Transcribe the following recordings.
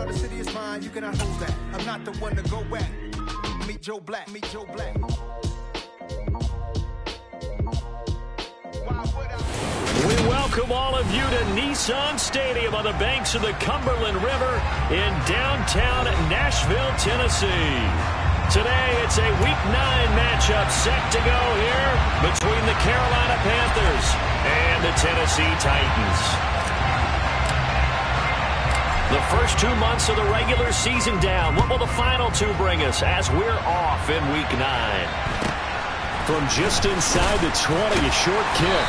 the city is mine, you cannot hold that. I'm not the one to go back. Meet Joe Black, meet Joe Black. We welcome all of you to Nissan Stadium on the banks of the Cumberland River in downtown Nashville, Tennessee. Today, it's a Week 9 matchup set to go here between the Carolina Panthers and the Tennessee Titans. The first 2 months of the regular season down. What will the final two bring us as we're off in Week 9? From just inside the 20, a short kick.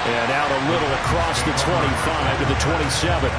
And out a little across the 25 to the 27.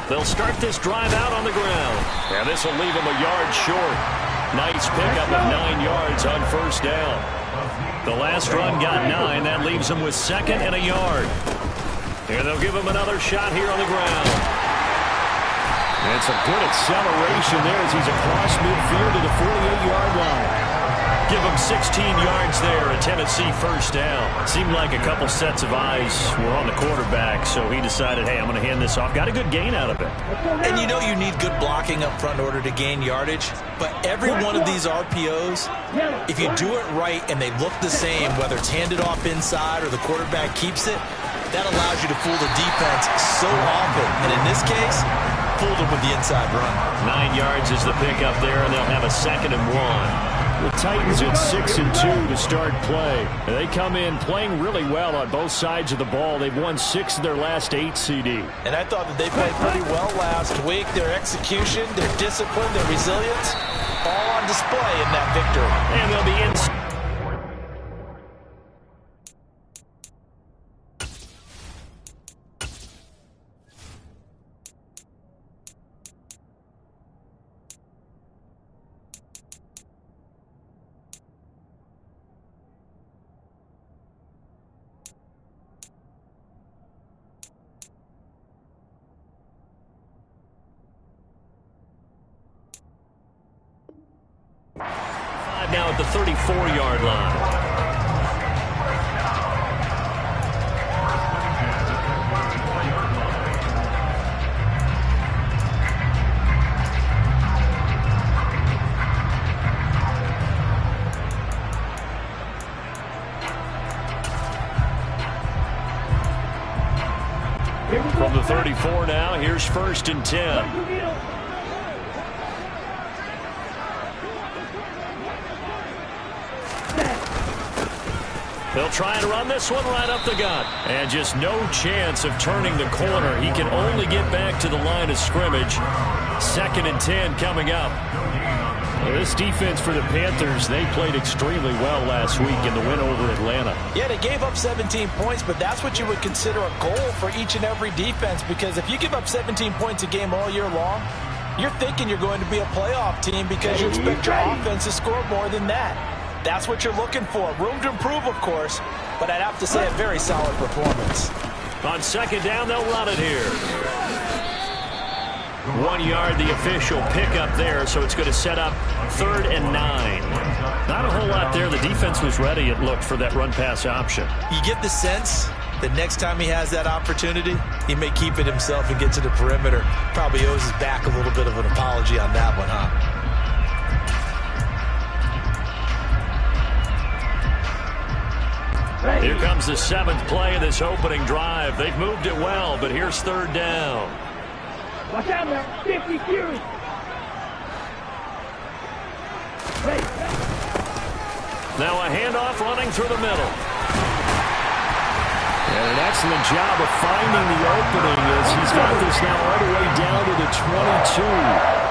They'll start this drive out on the ground. And this will leave them a yard short. Nice pickup of 9 yards on first down. The last run got 9. That leaves them with second and a yard. And they'll give him another shot here on the ground. And some good acceleration there as he's across midfield to the 48-yard line. Give him 16 yards there, a Tennessee first down. Seemed like a couple sets of eyes were on the quarterback, so he decided, hey, I'm going to hand this off. Got a good gain out of it. And you know you need good blocking up front in order to gain yardage, but every one of these RPOs, if you do it right and they look the same, whether it's handed off inside or the quarterback keeps it, that allows you to fool the defense so often. And in this case, fooled them with the inside run. 9 yards is the pickup there, and they'll have a 2nd and 1. The Titans at 6-2 to start play. They come in playing really well on both sides of the ball. They've won 6 of their last 8 CD. And I thought that they played pretty well last week. Their execution, their discipline, their resilience, all on display in that victory. And they'll be in. Now at the 34-yard line. From the 34 now, here's 1st and 10. They'll try and run this one right up the gut. And just no chance of turning the corner. He can only get back to the line of scrimmage. 2nd and 10 coming up. Well, this defense for the Panthers, they played extremely well last week in the win over Atlanta. Yeah, they gave up 17 points, but that's what you would consider a goal for each and every defense, because if you give up 17 points a game all year long, you're thinking you're going to be a playoff team because you expect your offense to score more than that. That's what you're looking for. Room to improve, of course, but I'd have to say a very solid performance. On 2nd down, they'll run it here. 1 yard, the official pickup there, so it's going to set up 3rd and 9. Not a whole lot there. The defense was ready, it looked, for that run-pass option. You get the sense that next time he has that opportunity, he may keep it himself and get to the perimeter. Probably owes his back a little bit of an apology on that one, huh? Here comes the 7th play of this opening drive. They've moved it well, but here's 3rd down. Watch out now, 50 Fury. Now a handoff running through the middle. And an excellent job of finding the opening as he's got this now all the way down to the 22.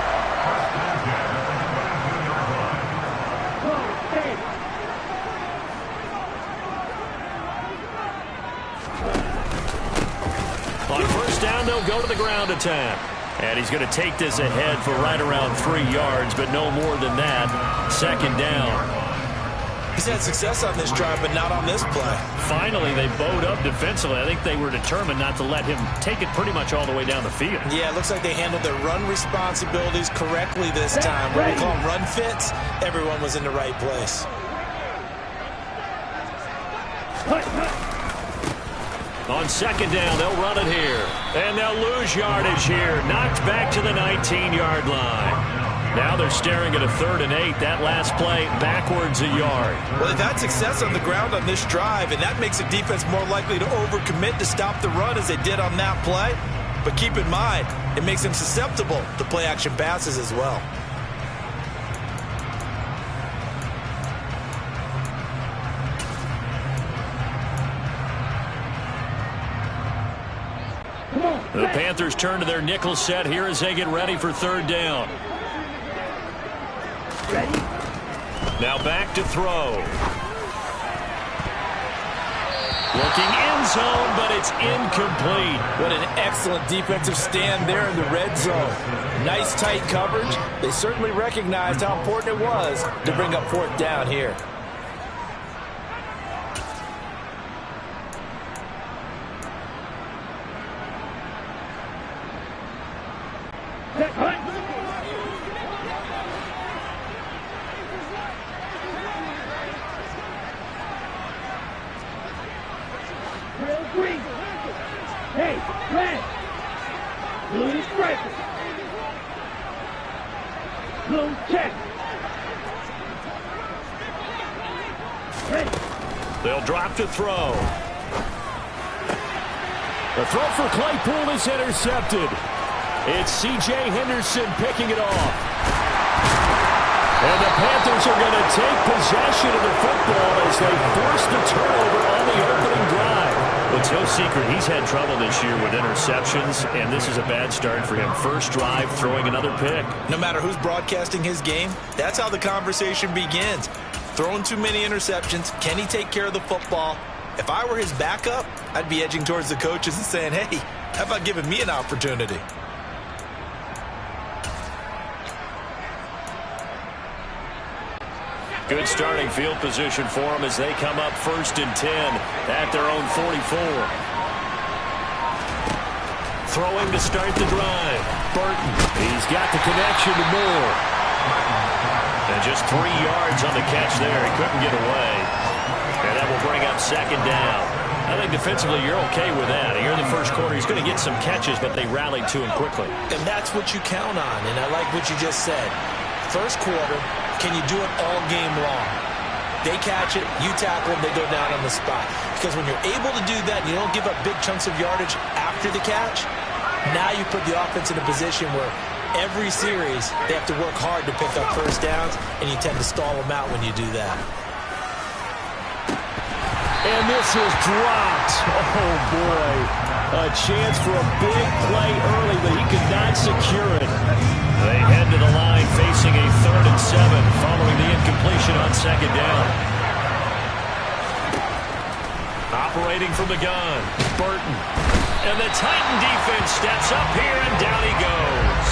On 1st first down, they'll go to the ground attack. And he's going to take this ahead for right around 3 yards, but no more than that. Second down. He's had success on this drive, but not on this play. Finally, they bowed up defensively. I think they were determined not to let him take it pretty much all the way down the field. Yeah, it looks like they handled their run responsibilities correctly this time. What we call them run fits, everyone was in the right place. On second down, they'll run it here. And they'll lose yardage here. Knocked back to the 19-yard line. Now they're staring at a 3rd and 8. That last play, backwards a yard. Well, they've had success on the ground on this drive, and that makes the defense more likely to overcommit to stop the run as they did on that play. But keep in mind, it makes them susceptible to play-action passes as well. The Panthers turn to their nickel set here as they get ready for 3rd down. Ready? Now back to throw. Looking end zone, but it's incomplete. What an excellent defensive stand there in the red zone. Nice tight coverage. They certainly recognized how important it was to bring up 4th down here. Set, hunt. Real green. Hey, red. Blue striker. Blue check. Ready. They'll drop to throw. The throw for Claypool is intercepted. It's C.J. Henderson picking it off. And the Panthers are going to take possession of the football as they force the turnover on the opening drive. Well, it's no secret he's had trouble this year with interceptions, and this is a bad start for him. First drive, throwing another pick. No matter who's broadcasting his game, that's how the conversation begins. Throwing too many interceptions, can he take care of the football? If I were his backup, I'd be edging towards the coaches and saying, hey, how about giving me an opportunity? Good starting field position for them as they come up 1st and 10 at their own 44. Throwing to start the drive. Burton. He's got the connection to Moore. And just 3 yards on the catch there. He couldn't get away. And that will bring up 2nd down. I think defensively you're okay with that. Here in the first quarter, he's going to get some catches, but they rallied to him quickly. And that's what you count on, and I like what you just said. First quarter, can you do it all game long? They catch it, you tackle them, they go down on the spot. Because when you're able to do that and you don't give up big chunks of yardage after the catch, now you put the offense in a position where every series they have to work hard to pick up first downs, and you tend to stall them out when you do that. And this is dropped. Oh, boy. A chance for a big play early, but he could not secure it. They head to the line facing a 3rd and 7 following the incompletion on 2nd down. Operating from the gun, Burton. And the Titan defense steps up here, and down he goes.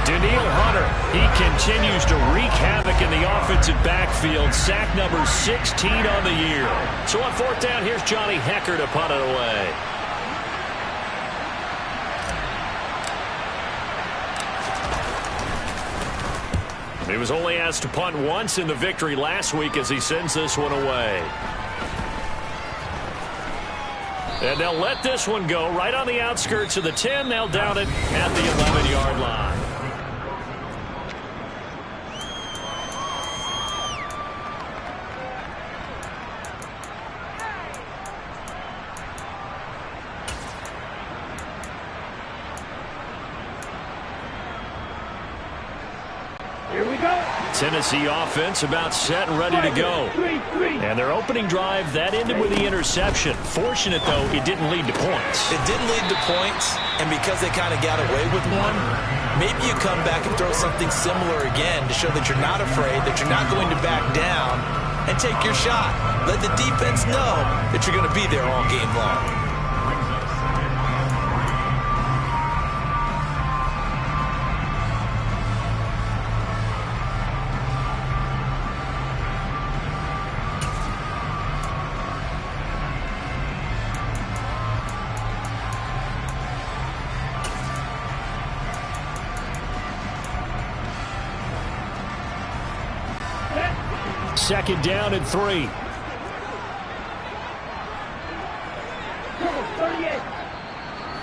Danielle Hunter, he continues to wreak havoc in the offensive backfield. Sack number 16 on the year. So on 4th down, here's Johnny Hekker to punt it away. He was only asked to punt once in the victory last week as he sends this one away. And they'll let this one go right on the outskirts of the 10. They'll down it at the 11-yard line. Here we go. Tennessee offense about set and ready to go. And their opening drive, that ended with the interception. Fortunate, though, it didn't lead to points. It didn't lead to points, and because they kind of got away with one, maybe you come back and throw something similar again to show that you're not afraid, that you're not going to back down, and take your shot. Let the defense know that you're going to be there all game long. second down and 3.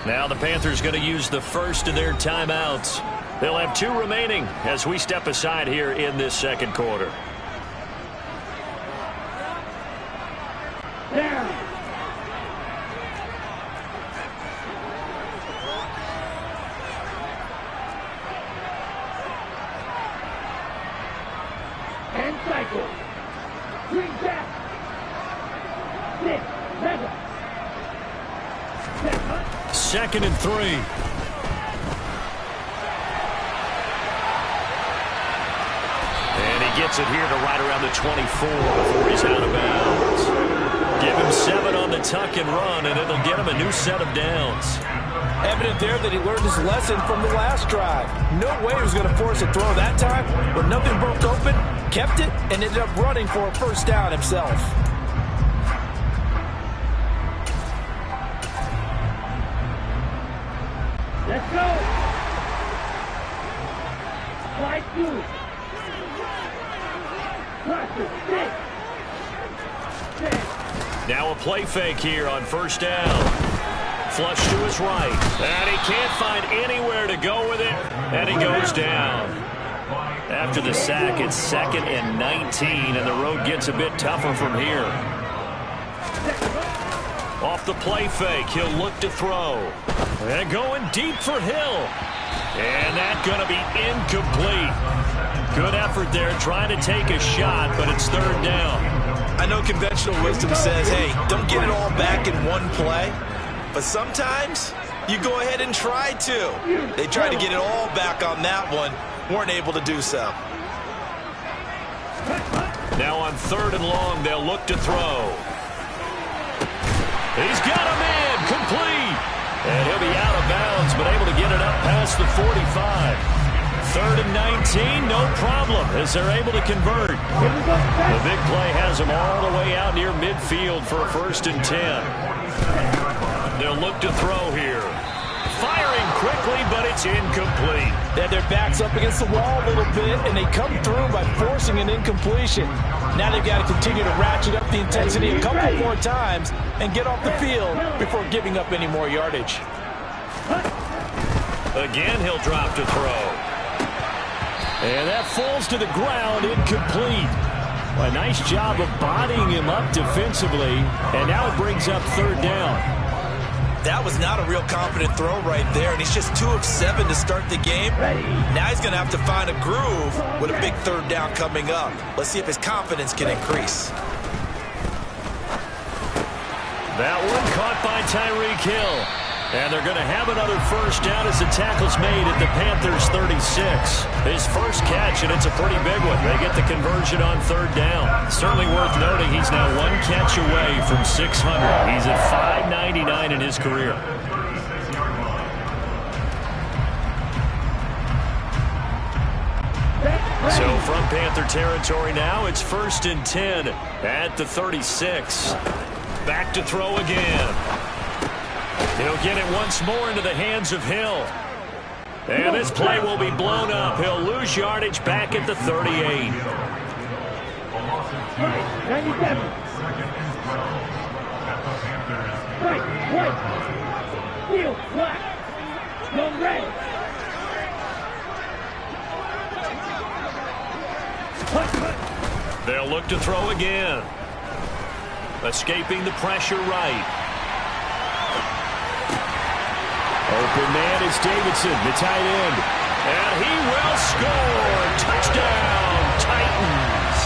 Now the Panthers going to use the first of their timeouts. They'll have 2 remaining as we step aside here in this second quarter. Down. And cycle. Green jack. 6, 7. Second and 3. And he gets it here to right around the 24 before he's out of bounds. Give him 7 on the tuck and run, and it'll get him a new set of downs. Evident there that he learned his lesson from the last drive. No way he was going to force a throw that time, but nothing broke open, kept it, and ended up running for a first down himself. Let's go. Slide 2. Cluster 6. 10. Now a play fake here on first down. Flush to his right. And he can't find anywhere to go with it. And he goes down. After the sack, it's 2nd and 19, and the road gets a bit tougher from here. Off the play fake, he'll look to throw. And going deep for Hill. And that's going to be incomplete. Good effort there trying to take a shot, but it's 3rd down. I know conventional wisdom says, hey, don't get it all back in one play. But sometimes you go ahead and try to. They tried to get it all back on that one. Weren't able to do so. Now on 3rd and long, they'll look to throw. He's got a man complete. And he'll be out of bounds, but able to get it up past the 45. 3rd and 19, no problem, as they're able to convert. The big play has them all the way out near midfield for a 1st and 10. They'll look to throw here. Firing quickly, but it's incomplete. They had their backs up against the wall a little bit, and they come through by forcing an incompletion. Now they've got to continue to ratchet up the intensity a couple more times and get off the field before giving up any more yardage. Again, he'll drop to throw. And that falls to the ground, incomplete. A nice job of bodying him up defensively, and now it brings up 3rd down. That was not a real confident throw right there, and he's just 2 of 7 to start the game. Now he's going to have to find a groove with a big 3rd down coming up. Let's see if his confidence can increase. That one caught by Tyreek Hill. And they're going to have another first down as the tackle's made at the Panthers' 36. His first catch, and it's a pretty big one. They get the conversion on 3rd down. Certainly worth noting he's now 1 catch away from 600. He's at 599 in his career. So from Panther territory now, it's 1st and 10 at the 36. Back to throw again. He'll get it once more into the hands of Hill. And this play will be blown up. He'll lose yardage back at the 38. 97. Right, white. Steel, black. Zone red. They'll look to throw again. Escaping the pressure right. Open man is Davidson, the tight end. And he will score. Touchdown, Titans.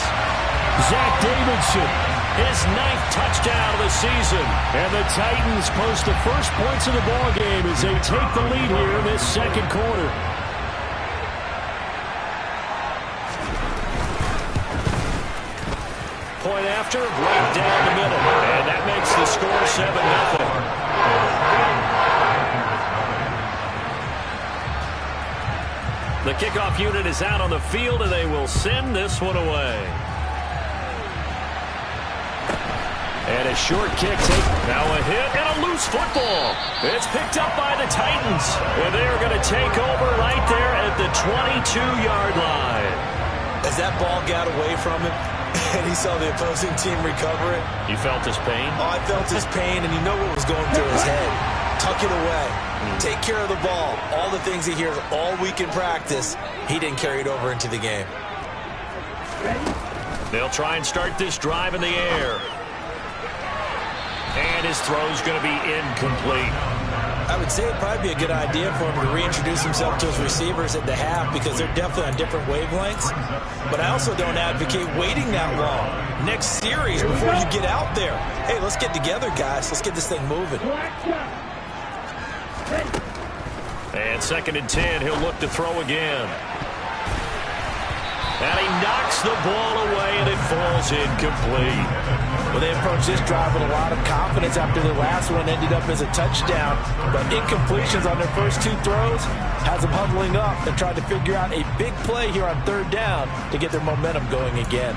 Zach Davidson, his 9th touchdown of the season. And the Titans post the first points of the ball game as they take the lead here in this second quarter. Point after, right down the middle. And that makes the score 7-0. The kickoff unit is out on the field, and they will send this one away. And a short kick. Now a hit and a loose football. It's picked up by the Titans. And they are going to take over right there at the 22-yard line. As that ball got away from him, and he saw the opposing team recover it. You felt his pain? Oh, I felt his pain, and you know what was going through his head. Tuck it away. Take care of the ball. All the things he hears all week in practice, he didn't carry it over into the game. They'll try and start this drive in the air. And his throw's going to be incomplete. I would say it'd probably be a good idea for him to reintroduce himself to his receivers at the half because they're definitely on different wavelengths. But I also don't advocate waiting that long. Next series, before you get out there, hey, let's get together, guys. Let's get this thing moving. And 2nd and 10, he'll look to throw again. And he knocks the ball away, and it falls incomplete. Well, they approached this drive with a lot of confidence after the last one ended up as a touchdown. But incompletions on their first 2 throws has them huddling up and trying to figure out a big play here on 3rd down to get their momentum going again.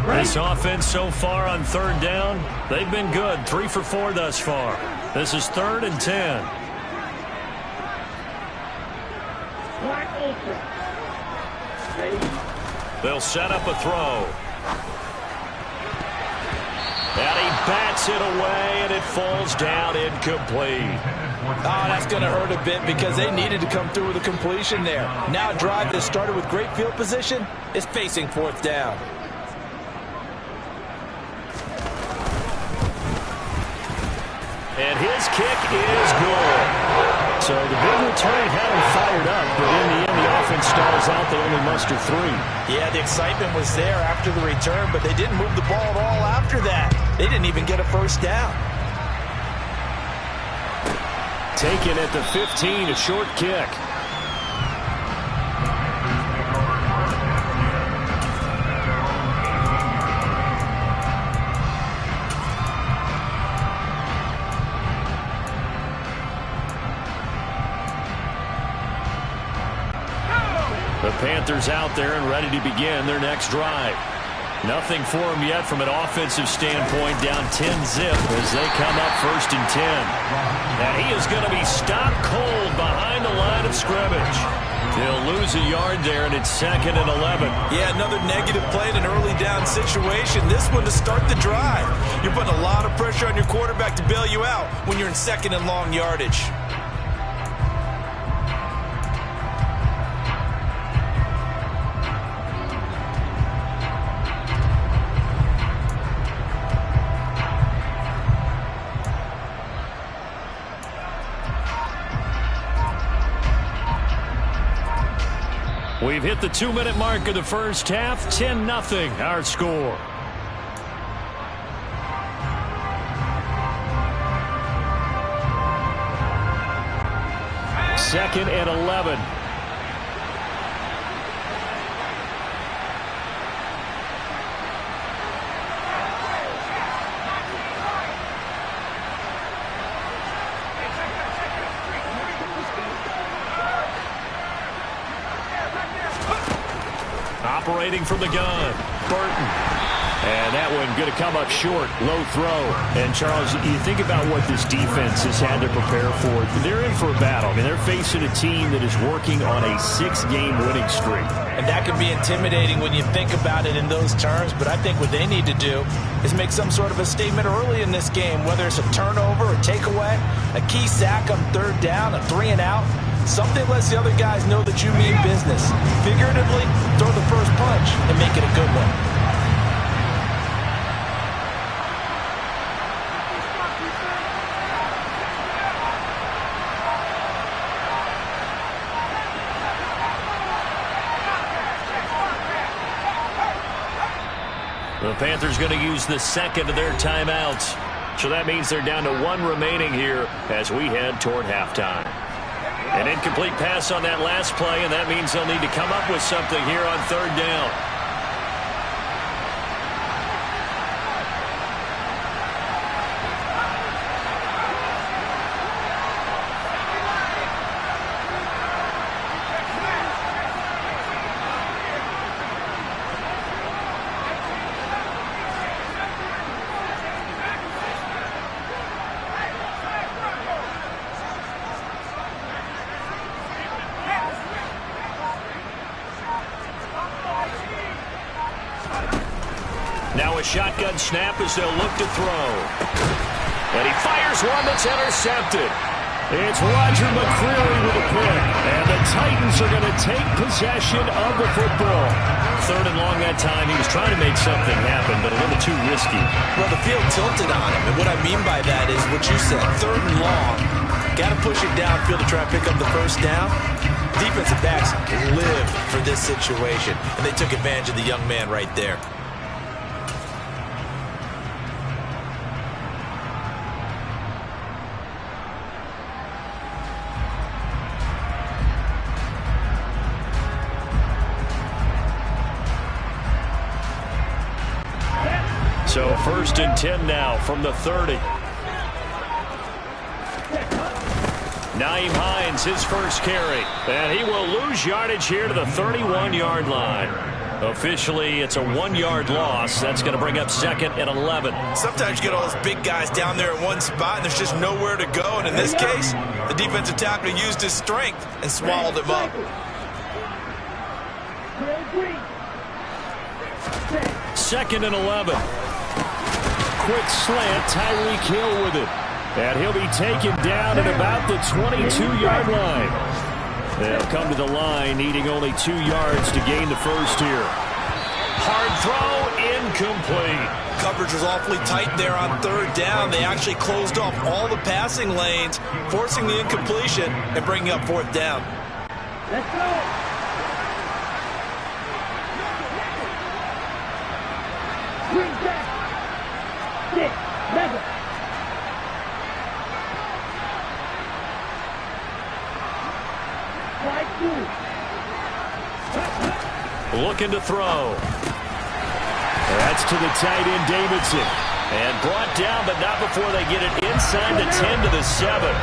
This offense so far on 3rd down, they've been good. 3 for 4 thus far. This is 3rd and 10. They'll set up a throw. And he bats it away, and it falls down incomplete. Oh, that's going to hurt a bit because they needed to come through with a completion there. Now a drive that started with great field position is facing 4th down. And his kick is good. So the big return had him fired up, but in the end, the offense stalls out. They only muster 3. Yeah, the excitement was there after the return, but they didn't move the ball at all after that. They didn't even get a 1st down. Taken at the 15, a short kick. The Panthers out there and ready to begin their next drive. Nothing for them yet from an offensive standpoint, down 10-zip as they come up 1st and 10. And he is going to be stopped cold behind the line of scrimmage. They'll lose a yard there, and it's 2nd and 11. Yeah, another negative play in an early down situation. This one to start the drive. You're putting a lot of pressure on your quarterback to bail you out when you're in 2nd and long yardage. We've hit the 2-minute mark of the first half. 10-0 our score. Second and 11. Operating from the gun, Burton. And that one going to come up short, low throw. And, Charles, you think about what this defense has had to prepare for. They're in for a battle. I mean, they're facing a team that is working on a 6-game winning streak. And that can be intimidating when you think about it in those terms. But I think what they need to do is make some sort of a statement early in this game, whether it's a turnover, a takeaway, a key sack on 3rd down, a 3-and-out. Something lets the other guys know that you mean business. Figuratively, throw the first punch and make it a good one. The Panthers going to use the 2nd of their timeouts. So that means they're down to 1 remaining here as we head toward halftime. An incomplete pass on that last play, and that means they'll need to come up with something here on 3rd down. Now a shotgun snap as they'll look to throw. And he fires one that's intercepted. It's Roger McCreary with a pick. And the Titans are going to take possession of the football. 3rd and long that time. He was trying to make something happen, but a little too risky. Well, the field tilted on him. And what I mean by that is what you said. 3rd and long. Got to push it downfield to try and pick up the first down. Defensive backs live for this situation. And they took advantage of the young man right there. So 1st and 10 now from the 30. Nyheim Hines, his first carry. And he will lose yardage here to the 31-yard line. Officially, it's a 1-yard loss. That's going to bring up 2nd and 11. Sometimes you get all those big guys down there in one spot, and there's just nowhere to go. And in this case, the defensive tackle used his strength and swallowed him up. 2nd and 11. Quick slant, Tyreek Hill with it. And he'll be taken down at about the 22-yard line. They'll come to the line needing only 2 yards to gain the first here. Hard throw, incomplete. Coverage was awfully tight there on 3rd down. They actually closed off all the passing lanes, forcing the incompletion and bringing up 4th down. Let's go. Bring back. 6, 7. Looking to throw. That's to the tight end, Davidson. And brought down, but not before they get it inside the 10 to the 7.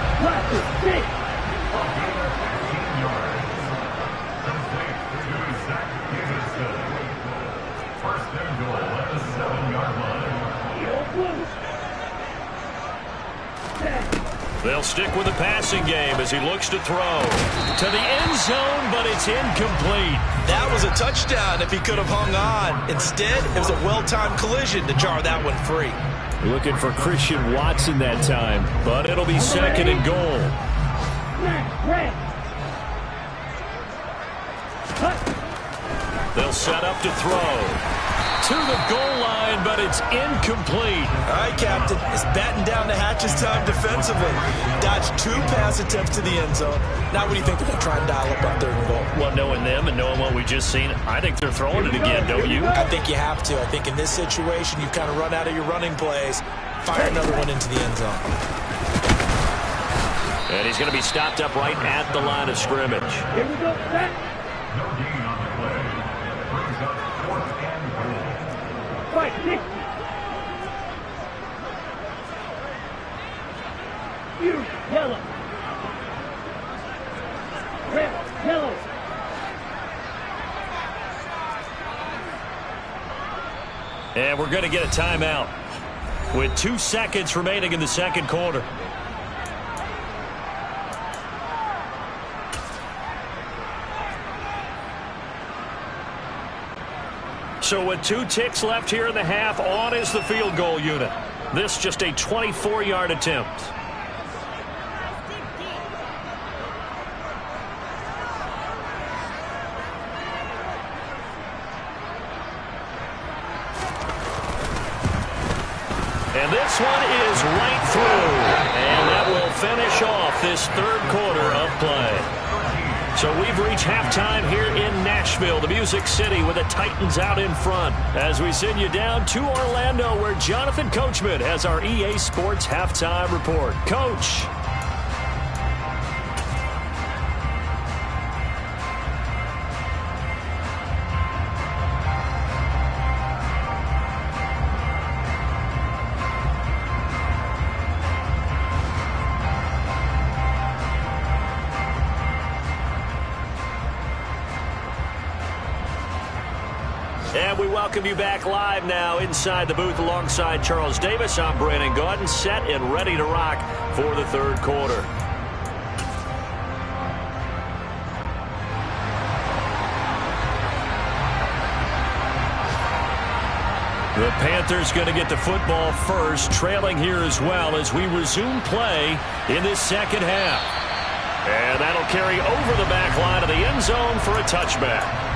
They'll stick with the passing game as he looks to throw. To the end zone, but it's incomplete. That was a touchdown if he could have hung on. Instead, it was a well-timed collision to jar that one free. Looking for Christian Watson that time, but it'll be 2nd and goal. They'll set up to throw. To the goal line, but it's incomplete. All right, Captain. It's batting down the hatches time defensively. Dodged 2 pass attempts to the end zone. Now what do you think they're going to try and dial up on 3rd and goal? Well, knowing them and knowing what we just seen, I think they're throwing it again, don't you? I think you have to. I think in this situation, you've kind of run out of your running plays. Fire another one into the end zone. And he's going to be stopped up right at the line of scrimmage. Here we go, set. No gain on the play. Brings up 4th and goal. Right, 60. You, yellow. Red, yellow. And we're going to get a timeout with 2 seconds remaining in the 2nd quarter. So with 2 ticks left here in the half, on is the field goal unit. This just a 24-yard attempt. And this one is right through. And that will finish off this 3rd quarter of play. So we've reached halftime here in Nashville, the Music City, with the Titans out in front. As we send you down to Orlando, where Jonathan Coachman has our EA Sports halftime report. Coach. And we welcome you back live now inside the booth alongside Charles Davis. I'm Brandon Gaudin, set and ready to rock for the 3rd quarter. The Panthers going to get the football first, trailing here as well as we resume play in this second half. And that'll carry over the back line of the end zone for a touchback.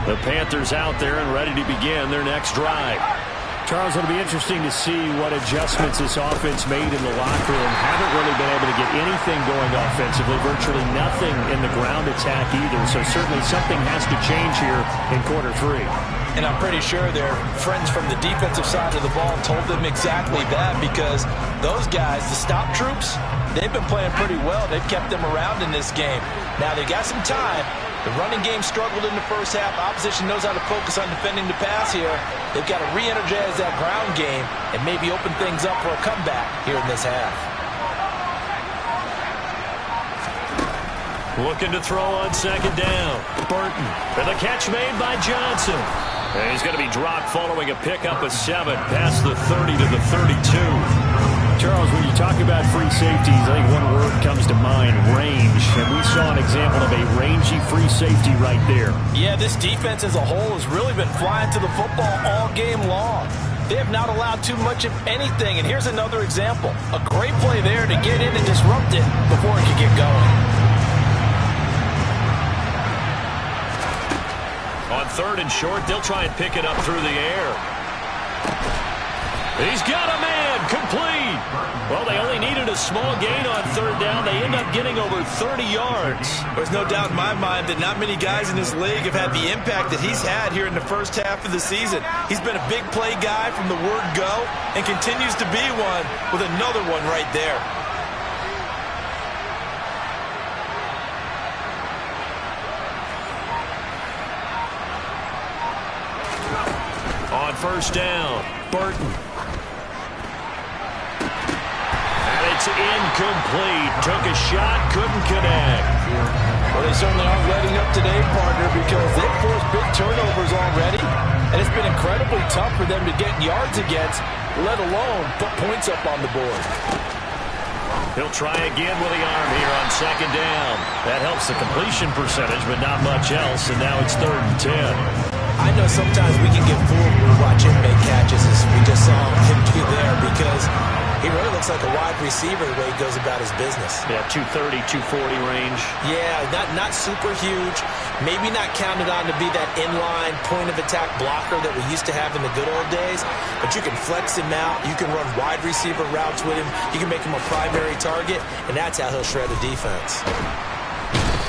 The Panthers out there and ready to begin their next drive. Charles, it'll be interesting to see what adjustments this offense made in the locker room. Haven't really been able to get anything going offensively, virtually nothing in the ground attack either. So certainly something has to change here in quarter 3. And I'm pretty sure their friends from the defensive side of the ball told them exactly that, because those guys, the stop troops, they've been playing pretty well. They've kept them around in this game. Now they got some time. The running game struggled in the first half. Opposition knows how to focus on defending the pass here. They've got to re-energize that ground game and maybe open things up for a comeback here in this half. Looking to throw on second down. Burton. And the catch made by Johnson. And he's going to be dropped following a pickup of 7 past the 30 to the 32. Charles, when you talk about free safeties, I think one word comes to mind, range. And we saw an example of a rangy free safety right there. Yeah, this defense as a whole has really been flying to the football all game long. They have not allowed too much of anything. And here's another example. A great play there to get in and disrupt it before it could get going. On 3rd and short, they'll try and pick it up through the air. He's got a man, complete. Well, they only needed a small gain on 3rd down. They end up getting over 30 yards. There's no doubt in my mind that not many guys in this league have had the impact that he's had here in the first half of the season. He's been a big play guy from the word go and continues to be one with another one right there. On 1st down, Burton. And it's incomplete. Took a shot, couldn't connect. Well, they certainly aren't letting up today, partner, because they've forced big turnovers already. And it's been incredibly tough for them to get yards against, let alone put points up on the board. He'll try again with the arm here on 2nd down. That helps the completion percentage, but not much else. And now it's 3rd and 10. I know sometimes we can get fooled when we watch him make catches, as we just saw him do there, because he really looks like a wide receiver the way he goes about his business. Yeah, 230, 240 range. Yeah, not super huge. Maybe not counted on to be that inline point-of-attack blocker that we used to have in the good old days, but you can flex him out. You can run wide receiver routes with him. You can make him a primary target, and that's how he'll shred a defense.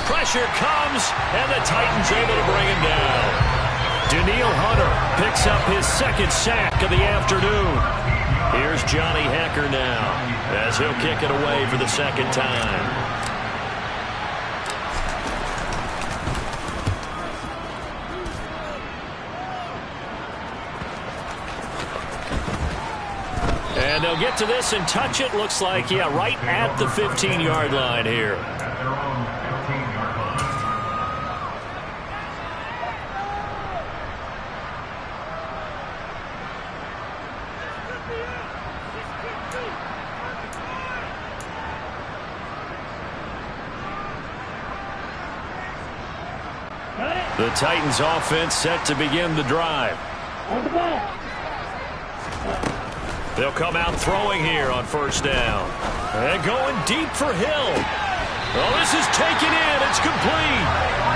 Pressure comes, and the Titans able to bring him down. Danielle Hunter picks up his 2nd sack of the afternoon. Here's Johnny Hekker now as he'll kick it away for the 2nd time. And they'll get to this and touch it. Looks like, yeah, right at the 15-yard line here. At their own 15-yard line. The Titans offense set to begin the drive. On the ball. They'll come out throwing here on 1st down. And going deep for Hill. Oh, this is taken in. It's complete.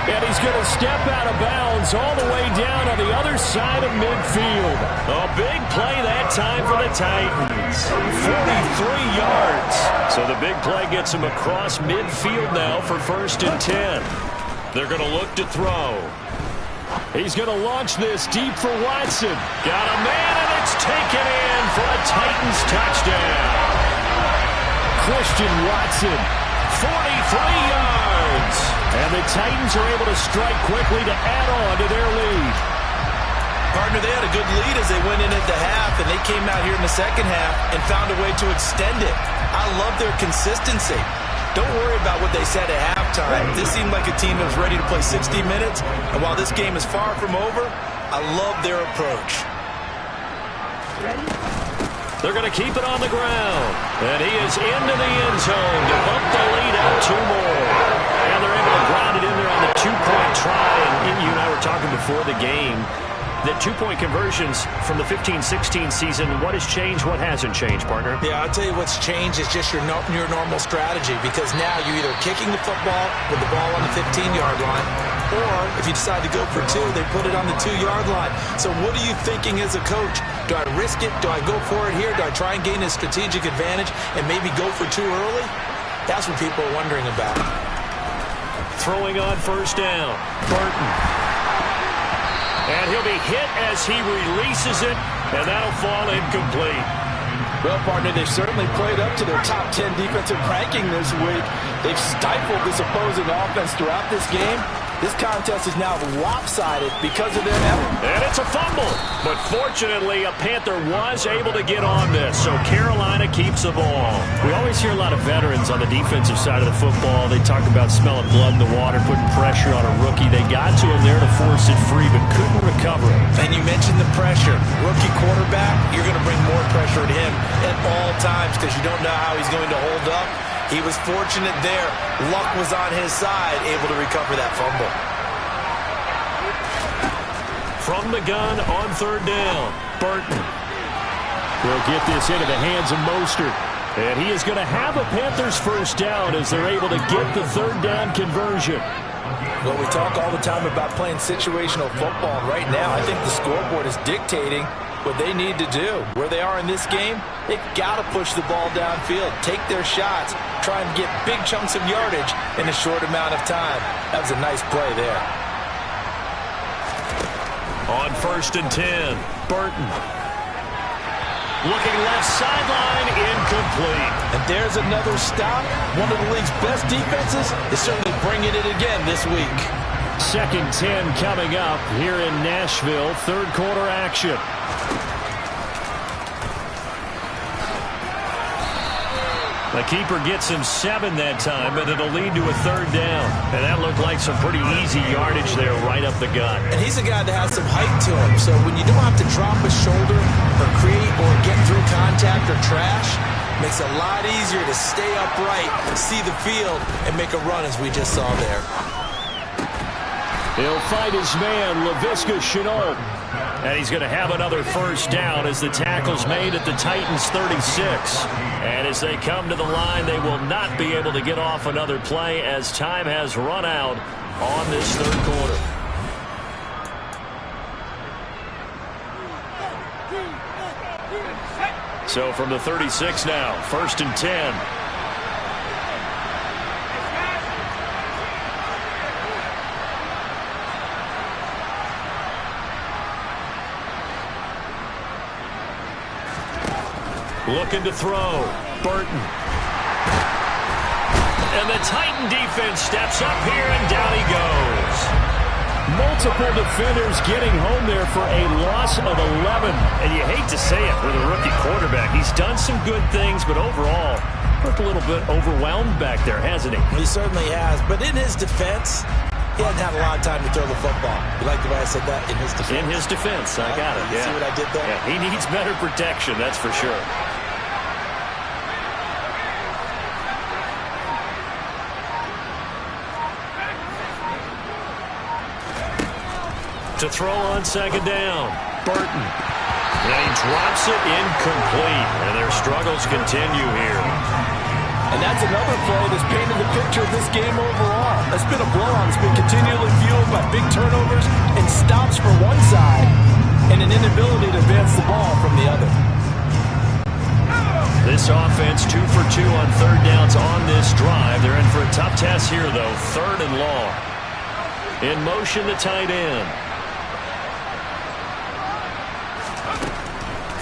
And he's going to step out of bounds all the way down on the other side of midfield. A big play that time for the Titans. 43 yards. So the big play gets him across midfield now for 1st and 10. They're going to look to throw. He's going to launch this deep for Watson. Got a man, and it's taken in for a Titans touchdown. Christian Watson. 43 yards. And the Titans are able to strike quickly to add on to their lead. Partner, they had a good lead as they went in at the half, and they came out here in the second half and found a way to extend it. I love their consistency. don't worry about what they said at halftime. This seemed like a team that was ready to play 60 minutes, and while this game is far from over, I love their approach. They're going to keep it on the ground, and he is into the end zone to bump the lead out 2 more. And they're able to ground it in there on the 2-point try, and you and I were talking before the game. The 2-point conversions from the 15-16 season, what has changed, what hasn't changed, partner? Yeah, I'll tell you what's changed is just your normal strategy, because now you're either kicking the football with the ball on the 15-yard line, or if you decide to go for 2, they put it on the 2-yard line. So what are you thinking as a coach? Do I risk it? Do I go for it here? Do I try and gain a strategic advantage and maybe go for 2 early? That's what people are wondering about. Throwing on first down, Burton. And he'll be hit as he releases it, and that'll fall incomplete. Well, partner, they've certainly played up to their top 10 defensive ranking this week. They've stifled this opposing offense throughout this game. This contest is now lopsided because of their effort. And it's a fumble. But fortunately, a Panther was able to get on this, so Carolina keeps the ball. We always hear a lot of veterans on the defensive side of the football. They talk about smelling blood in the water, putting pressure on a rookie. They got to him there to force it free, but couldn't recover it. And you mentioned the pressure. Rookie quarterback, you're going to bring more pressure at him at all times because you don't know how he's going to hold up. He was fortunate there. Luck was on his side, able to recover that fumble. From the gun on third down, Burton. They'll get this into the hands of Mostert. And he is going to have a Panthers first down as they're able to get the third down conversion. Well, we talk all the time about playing situational football. And right now, I think the scoreboard is dictating what they need to do. Where they are in this game, they've got to push the ball downfield, take their shots, try and get big chunks of yardage in a short amount of time. That was a nice play there. On first and 10, Burton. Looking left sideline, incomplete. And there's another stop. One of the league's best defenses is certainly bringing it again this week. 2nd 10 coming up here in Nashville. Third quarter action. The keeper gets him 7 that time, but it'll lead to a third down. And that looked like some pretty easy yardage there right up the gut. And he's a guy that has some height to him, so when you don't have to drop a shoulder or create or get through contact or trash, makes it a lot easier to stay upright, see the field, and make a run as we just saw there. He'll fight his man, Laviska Shenault. And he's going to have another first down as the tackle's made at the Titans' 36. And as they come to the line, they will not be able to get off another play as time has run out on this third quarter. So from the 36 now, 1st and 10. Looking to throw. Burton. And the Titan defense steps up here, and down he goes. Multiple defenders getting home there for a loss of 11. And you hate to say it with a rookie quarterback. He's done some good things, but overall, looked a little bit overwhelmed back there, hasn't he? He certainly has. But in his defense, he hadn't had a lot of time to throw the football. You like the way I said that? In his defense. In his defense. I got it. You see what I did there? Yeah, he needs better protection, that's for sure. To throw on second down, Burton. And he drops it incomplete. And their struggles continue here. And that's another play that's painted the picture of this game overall. It's been a blowout. It's been continually fueled by big turnovers and stops for one side and an inability to advance the ball from the other. This offense 2 for 2 on third downs on this drive. They're in for a tough test here, though. 3rd and long. In motion, the tight end.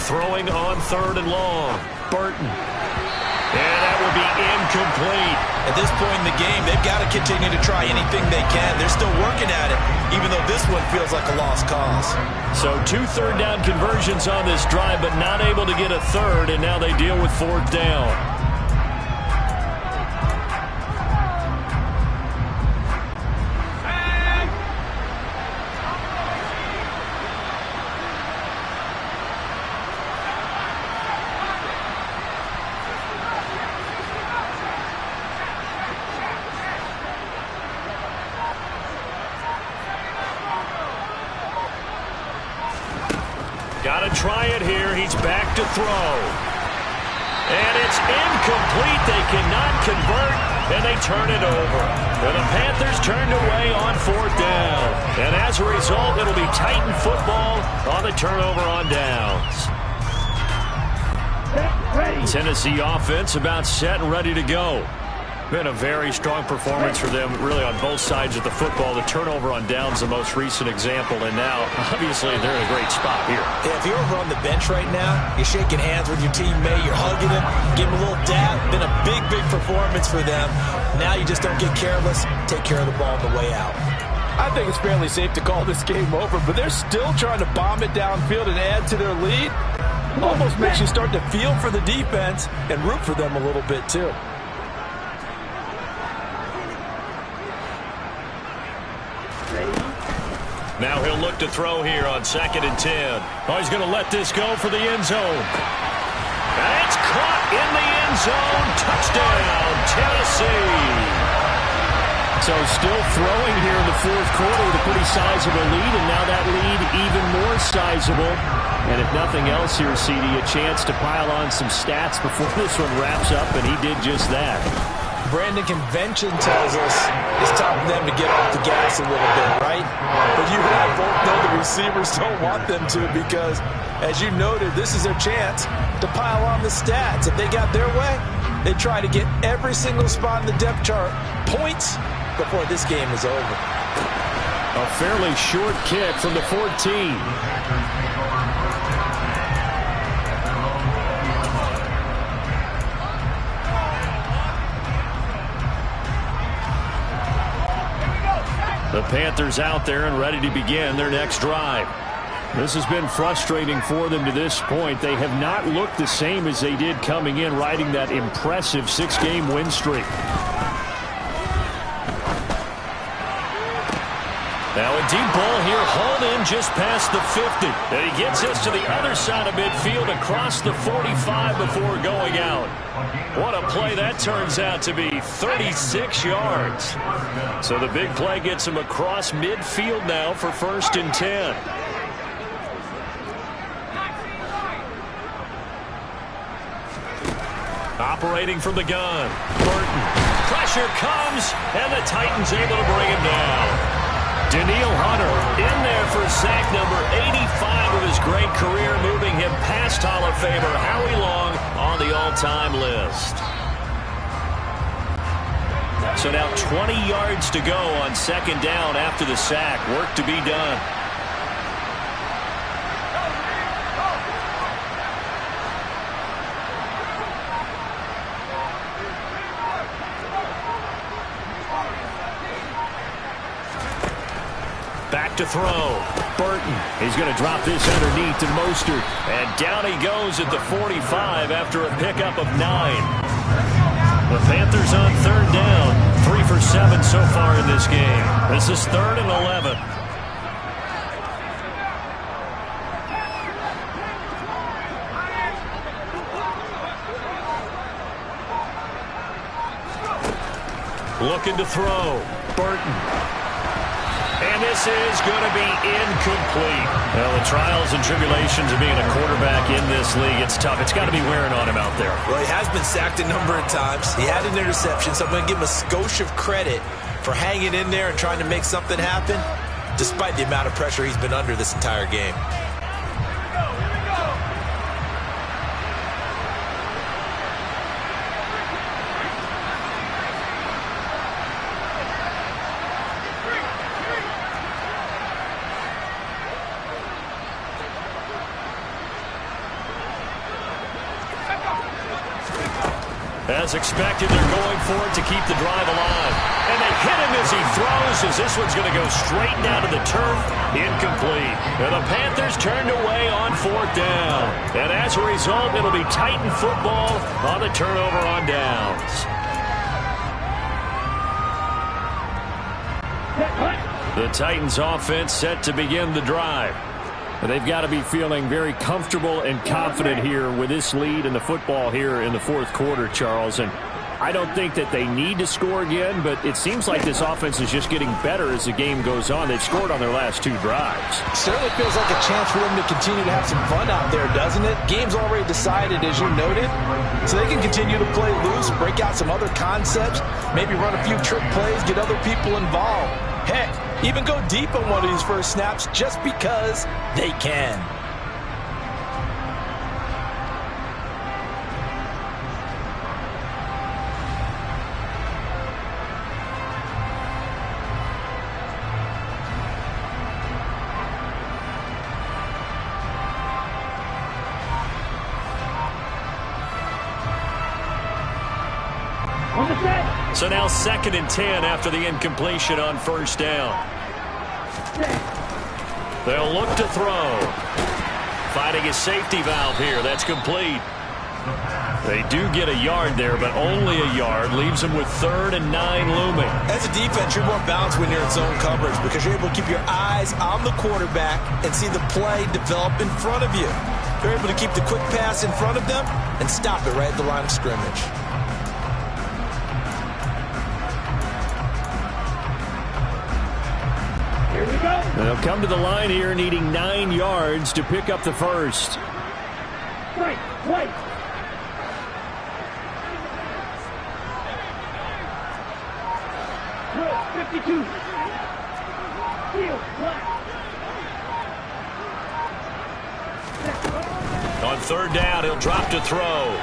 Throwing on 3rd and long. Burton. And that will be incomplete. At this point in the game, they've got to continue to try anything they can. They're still working at it, even though this one feels like a lost cause. So 2 third down conversions on this drive, but not able to get a third, and now they deal with 4th down. going to try it here. He's back to throw. And it's incomplete. They cannot convert, and they turn it over. And the Panthers turned away on 4th down. And as a result, it'll be Titan football on the turnover on downs. Tennessee offense about set and ready to go. Been a very strong performance for them, really, on both sides of the football. The turnover on downs, the most recent example, and now, obviously, they're in a great spot here. Yeah, if you're over on the bench right now, you're shaking hands with your teammate, you're hugging him, give him a little dab. Been a big, big performance for them. Now you just don't get careless. Take care of the ball on the way out. I think it's fairly safe to call this game over, but they're still trying to bomb it downfield and add to their lead. Almost makes you start to feel for the defense and root for them a little bit, too. Now he'll look to throw here on 2nd and 10. Oh, he's going to let this go for the end zone. And it's caught in the end zone. Touchdown, Tennessee. So still throwing here in the 4th quarter with a pretty sizable lead, and now that lead even more sizable. And if nothing else here, CD, a chance to pile on some stats before this one wraps up, and he did just that. Brandon, convention tells us it's time for them to get off the gas a little bit, right? But you and I both know the receivers don't want them to, because, as you noted, this is their chance to pile on the stats. If they got their way, they try to get every single spot in the depth chart points before this game is over. A fairly short kick from the 14. The Panthers out there and ready to begin their next drive. This has been frustrating for them to this point. They have not looked the same as they did coming in, riding that impressive 6-game win streak. Now a deep ball here, hauled in just past the 50. And he gets us to the other side of midfield across the 45 before going out. What a play that turns out to be, 36 yards. So the big play gets him across midfield now for 1st and 10. Operating from the gun, Burton. Pressure comes, and the Titans able to bring him down. Danielle Hunter in there for sack number 85 of his great career, moving him past Hall of Famer Howie Long on the all-time list. So now 20 yards to go on 2nd down after the sack. Work to be done. Back to throw. Burton. He's going to drop this underneath to Mostert. And down he goes at the 45 after a pickup of 9. The Panthers on 3rd down. 3 for 7 so far in this game. This is 3rd and 11. Looking to throw. Burton. And this is going to be incomplete. Well, the trials and tribulations of being a quarterback in this league, it's tough. It's got to be wearing on him out there. Well, he has been sacked a number of times. He had an interception, so I'm going to give him a skosh of credit for hanging in there and trying to make something happen, despite the amount of pressure he's been under this entire game. As expected, they're going for it to keep the drive alive. And they hit him as he throws, as this one's going to go straight down to the turf. Incomplete. And the Panthers turned away on 4th down. And as a result, it'll be Titan football on the turnover on downs. The Titans offense set to begin the drive. They've got to be feeling very comfortable and confident here with this lead in the football here in the 4th quarter, Charles. And I don't think that they need to score again, but it seems like this offense is just getting better as the game goes on. They've scored on their last 2 drives. Certainly feels like a chance for them to continue to have some fun out there, doesn't it? Game's already decided, as you noted, so they can continue to play loose, break out some other concepts, maybe run a few trick plays, get other people involved. Heck, even go deep on one of these first snaps just because they can. So now 2nd and 10 after the incompletion on first down. They'll look to throw. Finding a safety valve here. That's complete. They do get a yard there, but only a yard. Leaves them with 3rd and 9 looming. As a defense, you're more balanced when you're in zone coverage because you're able to keep your eyes on the quarterback and see the play develop in front of you. You're able to keep the quick pass in front of them and stop it right at the line of scrimmage. Here we go. They'll come to the line here needing 9 yards to pick up the first. Right, right. Drill, 52. Field, black. On 3rd down, he'll drop to throw.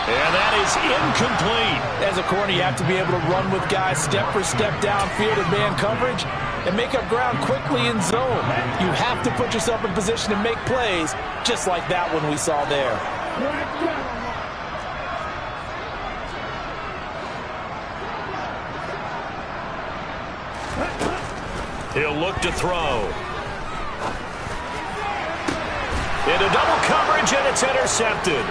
And that is incomplete. As a corner, you have to be able to run with guys step for step downfield in man coverage and make up ground quickly in zone. You have to put yourself in position to make plays, just like that one we saw there. He'll look to throw. Into double coverage, and it's intercepted.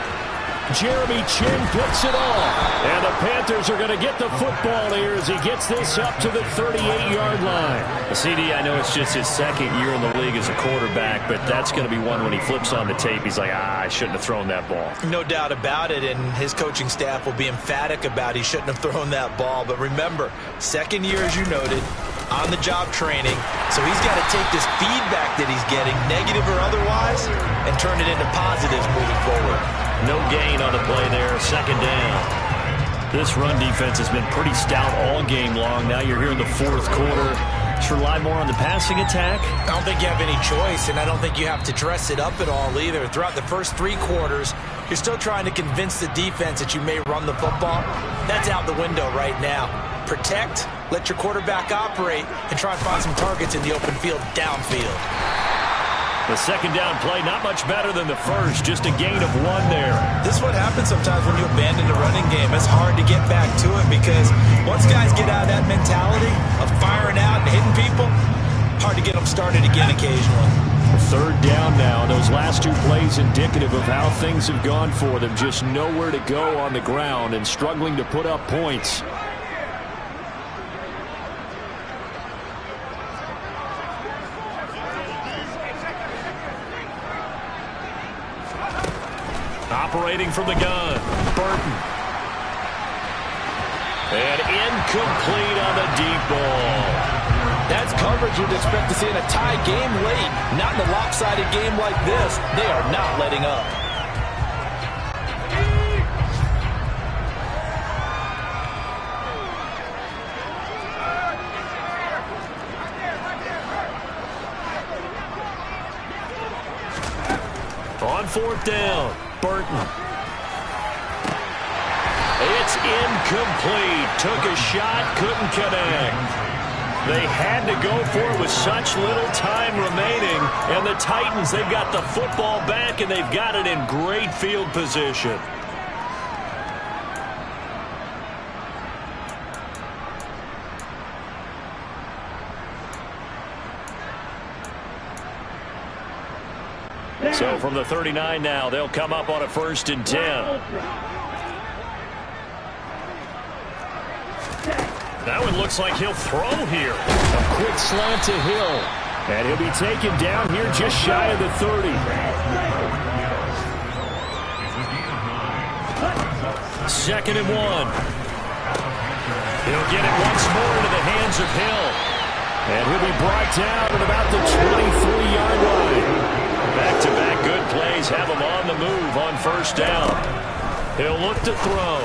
Jeremy Chinn picks it off. And the Panthers are going to get the football here as he gets this up to the 38-yard line. CD, I know it's just his 2nd year in the league as a quarterback, but that's going to be one when he flips on the tape. He's like, I shouldn't have thrown that ball. No doubt about it, and his coaching staff will be emphatic about he shouldn't have thrown that ball. But remember, 2nd year, as you noted, on-the-job training, so he's got to take this feedback that he's getting, negative or otherwise, and turn it into positives moving forward. No gain on the play there, 2nd down. This run defense has been pretty stout all game long. Now you're here in the 4th quarter. Should rely more on the passing attack? I don't think you have any choice, and I don't think you have to dress it up at all either. Throughout the first 3 quarters, you're still trying to convince the defense that you may run the football. That's out the window right now. Protect, let your quarterback operate, and try and find some targets in the open field downfield. The 2nd down play, not much better than the first, just a gain of 1 there. This is what happens sometimes when you abandon the running game. It's hard to get back to it because once guys get out of that mentality of firing out and hitting people, hard to get them started again occasionally. 3rd down now. Those last 2 plays indicative of how things have gone for them. Just nowhere to go on the ground and struggling to put up points. Operating from the gun, Burton. And incomplete on the deep ball. That's coverage you'd expect to see in a tie game late. Not in a lopsided game like this. They are not letting up. On 4th down, Burton. It's incomplete. Took a shot, couldn't connect. They had to go for it with such little time remaining. And the Titans, they've got the football back, and they've got it in great field position. So from the 39 now, they'll come up on a 1st and 10. That one looks like he'll throw here. A quick slant to Hill. And he'll be taken down here just shy of the 30. 2nd and 1. He'll get it once more into the hands of Hill. And he'll be brought down at about the 23-yard line. Back-to-back good plays have him on the move on 1st down. He'll look to throw.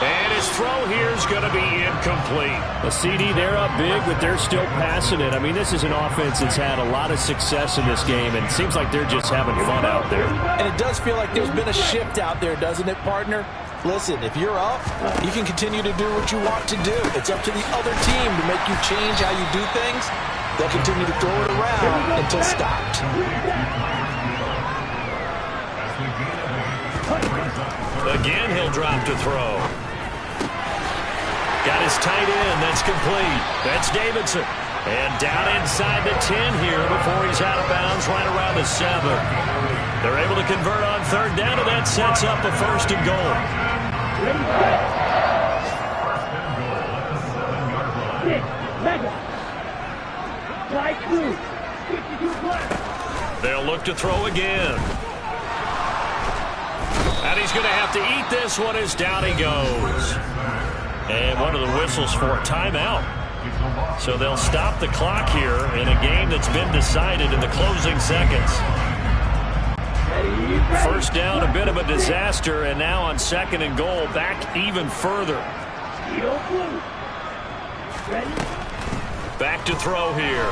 And his throw here is going to be incomplete. A CD, they're up big, but they're still passing it. I mean, this is an offense that's had a lot of success in this game, and it seems like they're just having fun out there. And it does feel like there's been a shift out there, doesn't it, partner? Listen, if you're up, you can continue to do what you want to do. It's up to the other team to make you change how you do things. They'll continue to throw it around until stopped. Again, he'll drop to throw. Got his tight end. That's complete. That's Davidson. And down inside the 10 here before he's out of bounds right around the 7. They're able to convert on 3rd down, and that sets up a 1st and goal. They'll look to throw again. And he's going to have to eat this one as down he goes. And one of the whistles for a timeout. So they'll stop the clock here in a game that's been decided in the closing seconds. 1st down, a bit of a disaster, and now on 2nd and goal, back even further. Back to throw here.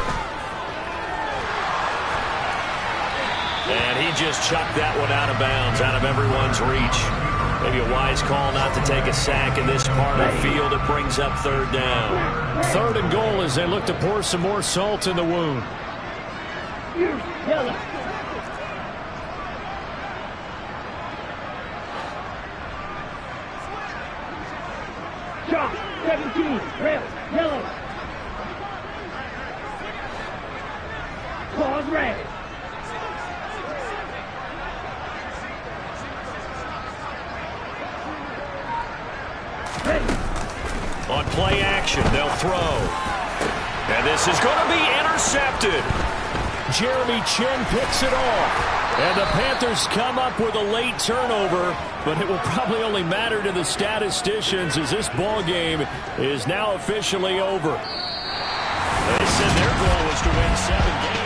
And he just chucked that one out of bounds, out of everyone's reach. Maybe a wise call not to take a sack in this part of the field. It brings up 3rd down. 3rd and goal as they look to pour some more salt in the wound. Shot, 17, red, yellow. Claws red. On play action, they'll throw. And this is going to be intercepted. Jeremy Chinn picks it off. And the Panthers come up with a late turnover, but it will probably only matter to the statisticians as this ball game is now officially over. They said their goal was to win 7 games.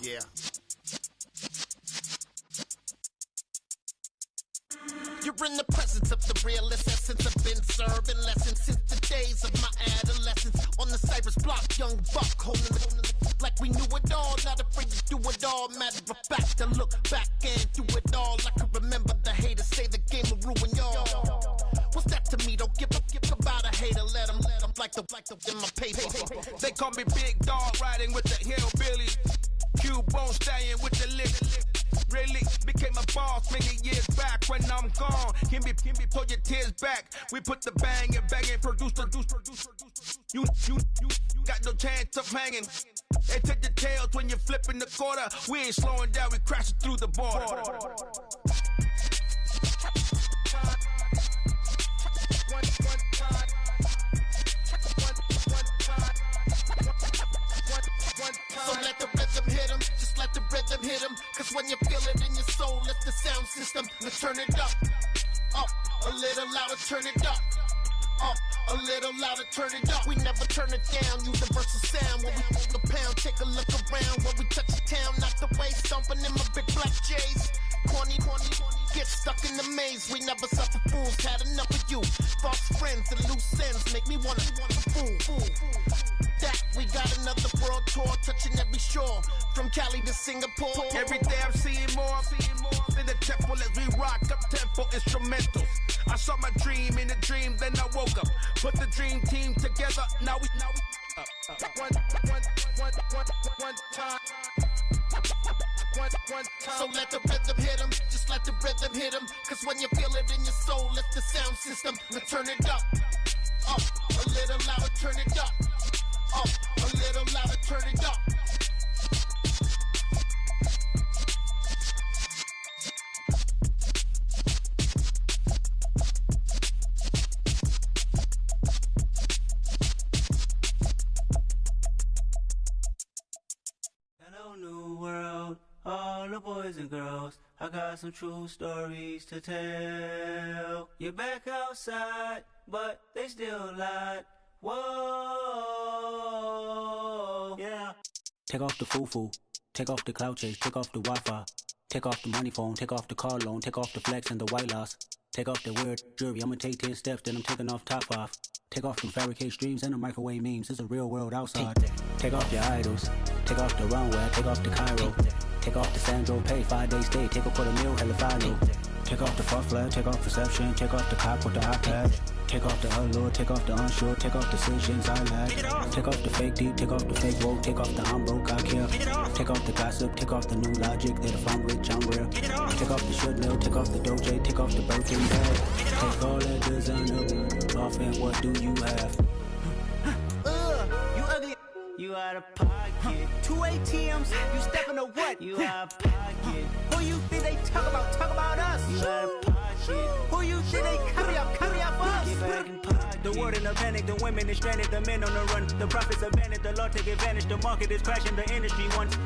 Yeah. You're in the presence of the realest essence. I've been serving lessons since the days of my adolescence. On the Cypress block, young buck holding the like we knew it all. Not afraid to do it all. Matter of fact, to look back and do it all. I can remember the haters say the game will ruin y'all. What's that to me? Don't give about a hater. Let them like the in my paper. They call me Big Dog, riding with the hillbillies. Cubone staying with the lick. Really became a boss many years back. When I'm gone, can be pull your tears back. We put the bang and produce. You got no chance of hanging. They take the tails when you're flipping the quarter. We ain't slowing down, we crashing through the border. So let the rhythm hit him, just let the rhythm hit him. Cause when you feel it in your soul, let the sound system, let's turn it up. Up, a little louder, turn it up. Up, a little louder, turn it up. We never turn it down, universal sound. When we hold the pound, take a look around. When we touch the town, knock the way, stomping in my big black J's. Corny, get stuck in the maze. We never suffer fools, had enough of you. False friends and loose ends make me wanna fool. That we got another world tour, touching every shore, from Cali to Singapore. Every day I'm seeing more in the temple as we rock up tempo instrumentals. I saw my dream in a dream, then I woke up. Put the dream team together, now we one time. So let the rhythm hit 'em, just let the rhythm hit 'em. Cause when you feel it in your soul, lift the sound system. Now turn it up, a little louder, turn it up, a little louder, turn it up. New world, all the boys and girls, I got some true stories to tell. You're back outside, but they still lied. Whoa, yeah. Take off the foo-foo, take off the cloud chase, take off the Wi-Fi, take off the money phone, take off the car loan, take off the flex and the white loss, take off the weird jury. I'ma take 10 steps, then I'm taking off top 5. Take off them fabricate streams and the microwave memes. It's a real world outside. Take off your idols. Take off the runway. Take off the Cairo. Take off the Sandro Pay. 5 days stay. Take a quarter meal. Hella final. Take off the fuck flag. Take off perception. Take off the cop with the iPad. Take off the allure. Take off the unsure. Take off decisions I lack. Take off the fake deep. Take off the fake woke. Take off the I'm broke. I care. Take off the gossip. Take off the new logic that if I'm rich I'm real. Take off the should know. Take off the doje. Take off the broken bag. Take all that designer off and what do you have? You ugly. You out of pocket. 2 ATMs, you stepping to what? You out of pocket. Who you think they talk about us? You out of pocket. Who you think they carry up for us? Get back in pocket. The world in a panic, the women is stranded, the men on the run. The profits abandoned, the law take advantage. The market is crashing, the industry wants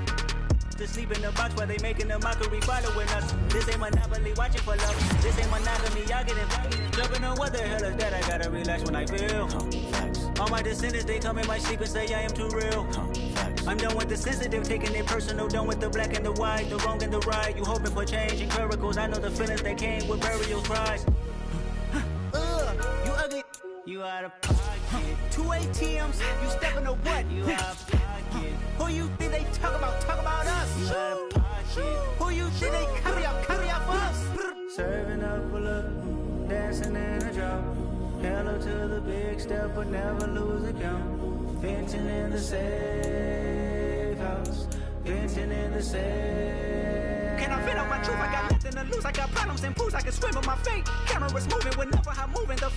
to sleep in the box while they making a mockery following us. This ain't monopoly, watching for love. This ain't monogamy, y'all get invited. Jumping on what the hell is that? I gotta relax when I feel. All my descendants, they come in my sleep and say I am too real. I'm done with the sensitive, taking it personal. Done with the black and the white, the wrong and the right. You hoping for change and miracles. I know the feelings that came with burial cries. You ugly. You out of pocket. 2 ATMs, you stepping to what? You out of pocket. Who you think they talk about us? You out of pocket. Who you think they carry up for us? Serving up a look, dancing in a drop. Hello to the big step, but never lose a count. Venting in the safe house. Venting in the safe. Can I fit out my truth? I got nothing to lose. I got problems and pools. I can swim with my fate. Cameras moving whenever I'm moving. The family.